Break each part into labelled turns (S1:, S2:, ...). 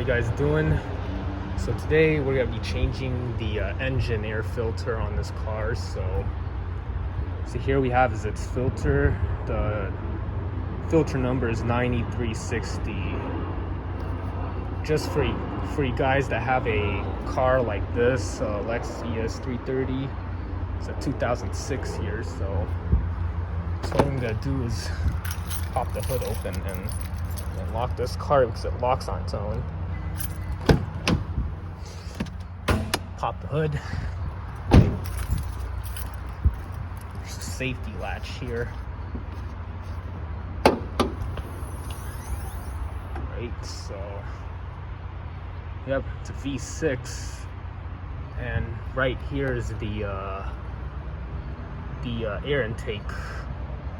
S1: you guys doing? So today we're gonna be changing the engine air filter on this car. So here we have is its filter. The filter number is 9360. Just for you guys that have a car like this, Lexus ES330. It's a 2006 here. So what I'm gonna do is pop the hood open and lock this car because it locks on its own. Pop the hood. There's a safety latch here. Right, so yep, it's a V6, and right here is the air intake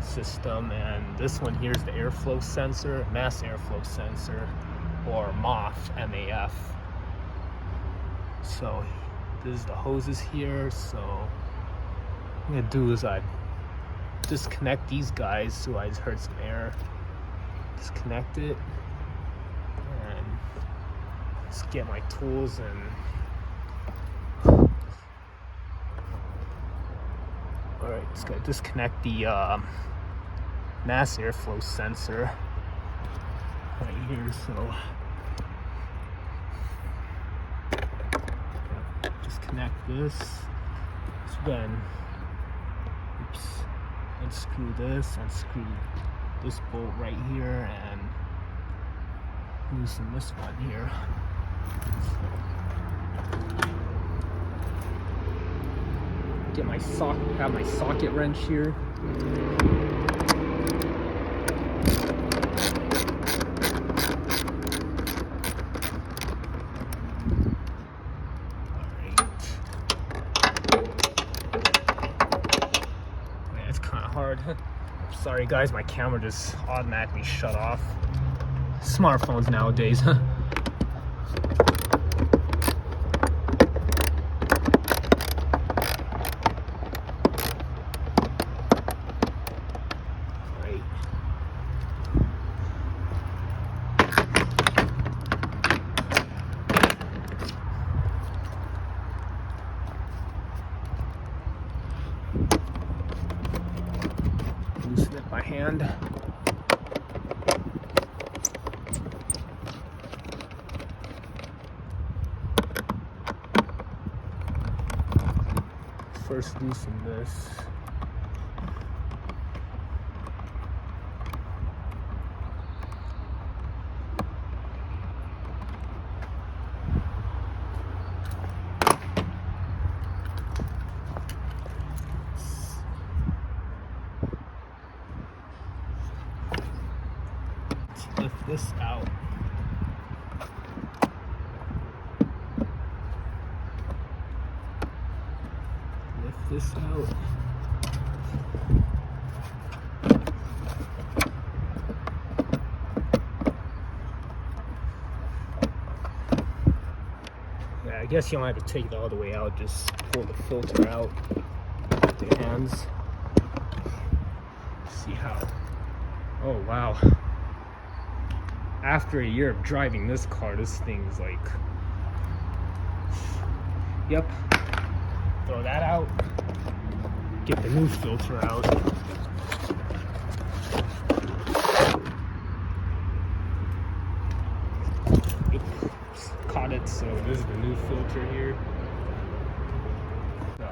S1: system, and this one here is the airflow sensor, mass airflow sensor, or MAF. So this is the hoses here. So what I'm gonna do is I disconnect these guys so I heard some air. Disconnect it and just get my tools and alright, just gotta disconnect the mass airflow sensor right here. So disconnect this. So then unscrew this, unscrew this bolt right here, and loosen this one here. Get my have my socket wrench here. It's kind of hard. Sorry guys, my camera just automatically shut off. Smartphones nowadays. Loosen it by hand. First loosen this. Lift this out. Lift this out. Yeah, I guess you don't have to take it all the way out. Just pull the filter out with your hands. See how. Oh wow. After a year of driving this car, this thing's like, yep. Throw that out. Get the new filter out. Oops, caught it, so this is the new filter here. So,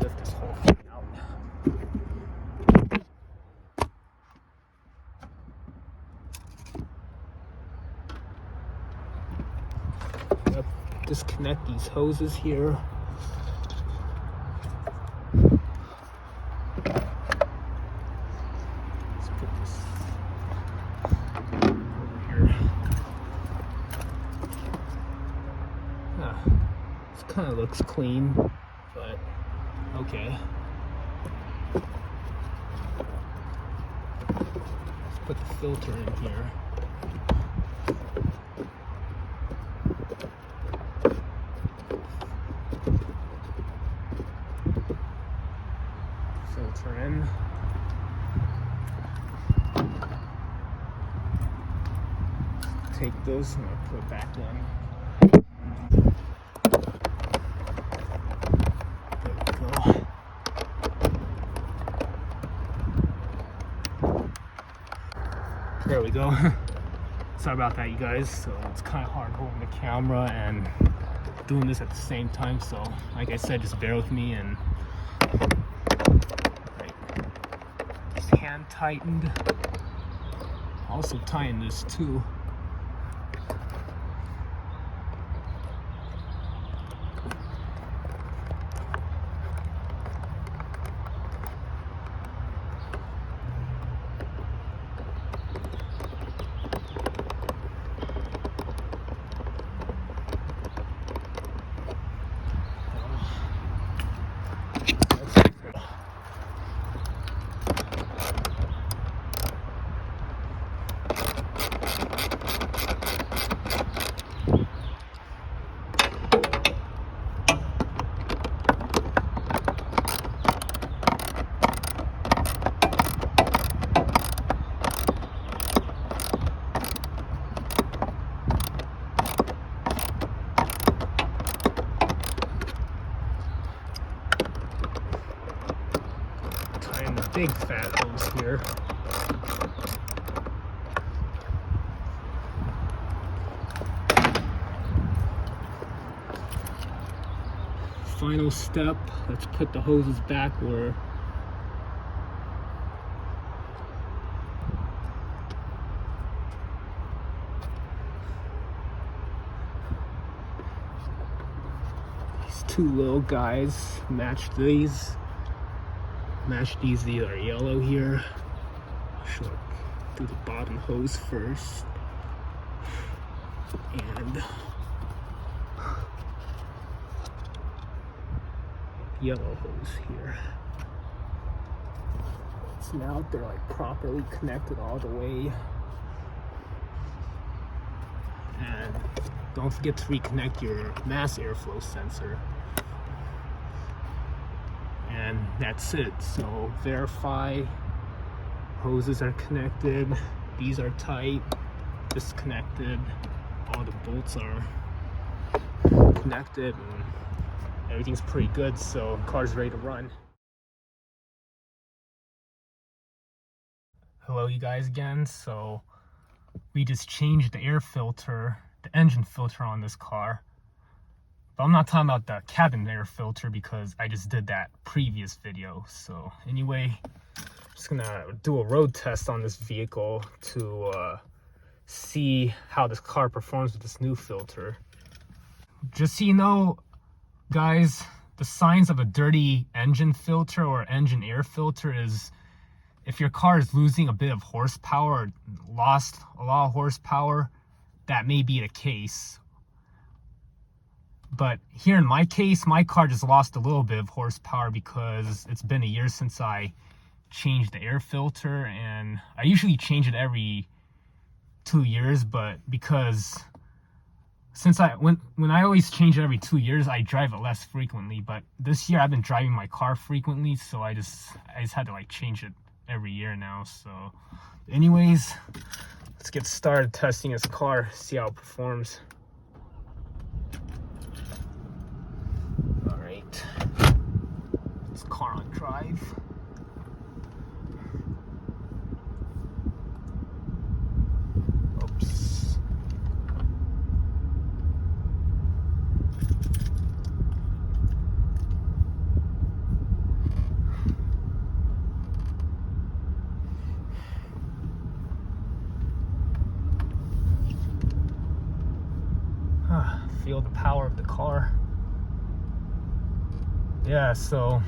S1: lift this whole thing out. Yep. Disconnect these hoses here. Let's put this over here. This kind of looks clean, but okay. Let's put the filter in here. Filter in. take this and I'll put it back in. There we go. Sorry about that, you guys. So it's kind of hard holding the camera and doing this at the same time. So like I said, just bear with me. And right, just hand tightened. Also tying this too. Big fat hose here. Final step, let's put the hoses back where these two little guys match these. These are yellow here. Should do the bottom hose first, and yellow hose here. So now they're like properly connected all the way. And don't forget to reconnect your mass airflow sensor. And that's it. So verify hoses are connected, these are tight, disconnected, all the bolts are connected, and everything's pretty good, so car's ready to run. Hello you guys again. So we just changed the air filter, the engine filter on this car. But I'm not talking about the cabin air filter because I just did that previous video. So anyway, just gonna do a road test on this vehicle to see how this car performs with this new filter. Just so you know, guys, the signs of a dirty engine filter or engine air filter is if your car is losing a bit of horsepower or lost a lot of horsepower, that may be the case. But here in my case, my car just lost a little bit of horsepower because it's been a year since I changed the air filter, and I usually change it every 2 years, but because since when I always change it every 2 years, I drive it less frequently. But this year I've been driving my car frequently, so I just had to like change it every year now. So anyways, let's get started testing this car, see how it performs. All right, this car on drive. Oops. Feel the power of the car. Yeah, so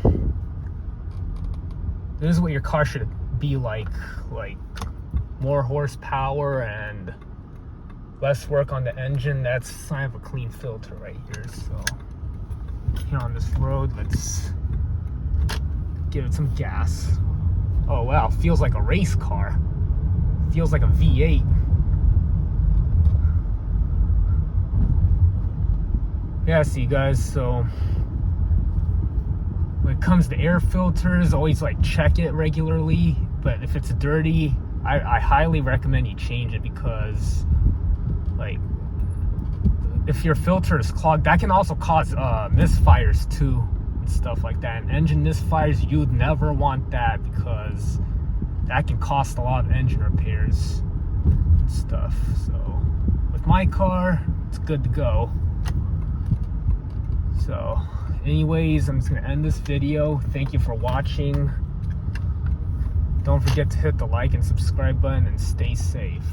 S1: this is what your car should be like more horsepower and less work on the engine. That's a sign of a clean filter right here. So here on this road, let's give it some gas. Oh wow, feels like a race car. Feels like a V8. Yeah, see guys, so when it comes to air filters, always like check it regularly. But if it's dirty, I highly recommend you change it, because like if your filter is clogged, that can also cause misfires too and stuff like that. And engine misfires, you'd never want that, because that can cost a lot of engine repairs and stuff. So with my car, it's good to go. So anyways, I'm just gonna end this video. Thank you for watching. Don't forget to hit the like and subscribe button, and stay safe.